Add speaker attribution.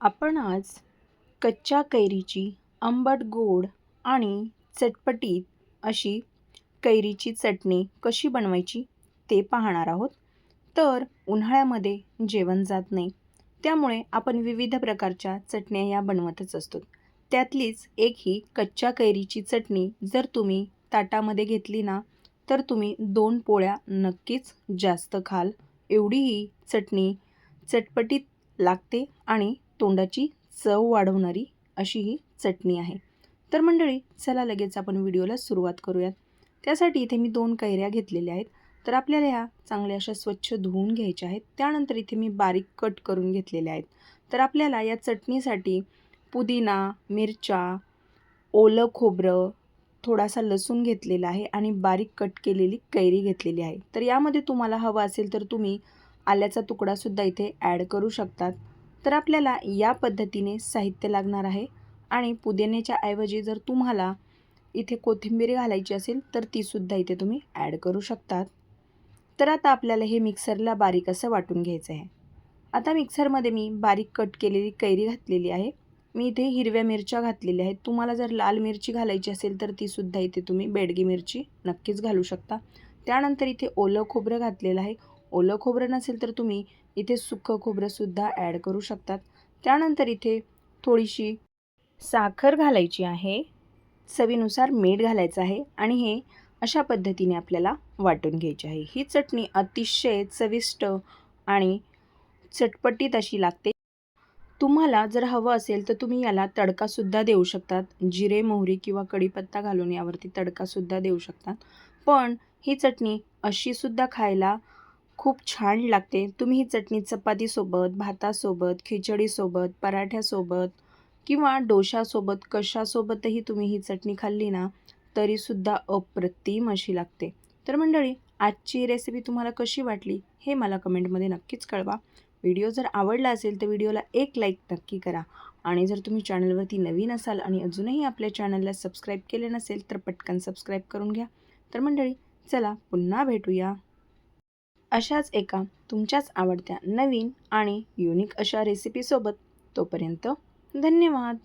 Speaker 1: आपण आज कच्च्या कैरीची आंबट गोड आणि चटपटीत अशी कैरीची चटणी कशी बनवायची ते पाहणार आहोत. तर उन्हाळ्यामध्ये जेवण जात नाही, त्यामुळे आपण विविध प्रकारच्या चटण्या या बनवतच असतो. त्यातलीच एक ही कच्च्या कैरीची चटणी जर तुम्ही ताटामध्ये घेतली ना, तर तुम्ही 2 पोळ्या नक्कीच जास्त खाल. एवढी ही चटणी चटपटीत लागते आणि तोंडाची चव वाढवणारी अशी ही चटणी आहे. तर मंडळी, चला लगेच आपण व्हिडिओला सुरुवात करूयात. त्यासाठी इथे मी 2 कैऱ्या घेतलेल्या आहेत. तर आपल्याला ह्या चांगल्या अशा स्वच्छ धुवून घ्यायच्या आहेत. त्यानंतर इथे मी बारीक कट करून घेतलेल्या आहेत. तर आपल्याला या चटणीसाठी पुदिना, मिरच्या, ओलं खोबरं, थोडासा लसूण घेतलेला आहे आणि बारीक कट केलेली कैरी घेतलेली आहे. तर यामध्ये तुम्हाला हवं असेल तर तुम्ही आल्याचा तुकडासुद्धा इथे ॲड करू शकतात. तर आपल्याला या पद्धतीने साहित्य लागणार आहे आणि पुदिन्याच्या ऐवजी जर तुम्हाला इथे कोथिंबीर घालायची असेल तर तीसुद्धा इथे तुम्ही ॲड करू शकतात. तर आता आपल्याला हे मिक्सरला बारीक असं वाटून घ्यायचं आहे. आता मिक्सरमध्ये मी बारीक कट केलेली कैरी घातलेली आहे. मी इथे हिरव्या मिरच्या घातलेल्या आहेत. तुम्हाला जर लाल मिरची घालायची असेल तर तीसुद्धा इथे तुम्ही बेडगी मिरची नक्कीच घालू शकता. त्यानंतर इथे ओलं खोबरं घातलेलं आहे. ओलं खोबरं नसेल तर तुम्ही इथे सुकं खोबरंसुद्धा ॲड करू शकतात. त्यानंतर इथे थोडीशी साखर घालायची आहे, चवीनुसार मीठ घालायचं आहे आणि हे अशा पद्धतीने आपल्याला वाटून घ्यायची आहे. ही चटणी अतिशय चविष्ट आणि चटपटीत अशी लागते. तुम्हाला जर हवं असेल तर तुम्ही याला तडकासुद्धा देऊ शकतात. जिरे, मोहरी किंवा कढीपत्ता घालून यावरती तडकासुद्धा देऊ शकतात. पण ही चटणी अशीसुद्धा खायला खूप छान लागते. तुम्ही ही चटणी चपातीसोबत, भातासोबत, खिचडीसोबत, पराठ्यासोबत किंवा डोशासोबत कशासोबतही तुम्ही ही चटणी खाल्ली ना, तरीसुद्धा अप्रतिम अशी लागते. तर मंडळी, आजची रेसिपी तुम्हाला कशी वाटली हे मला कमेंटमध्ये नक्कीच कळवा. व्हिडिओ जर आवडला असेल तर व्हिडिओला एक लाईक नक्की करा आणि जर तुम्ही चॅनलवरती नवीन असाल आणि अजूनही आपल्या चॅनलला सबस्क्राईब केले नसेल तर पटकन सबस्क्राईब करून घ्या. तर मंडळी, चला पुन्हा भेटूया अशाच एका तुमच्याच आवडत्या नवीन आणि युनिक अशा रेसिपीसोबत. तोपर्यंत धन्यवाद.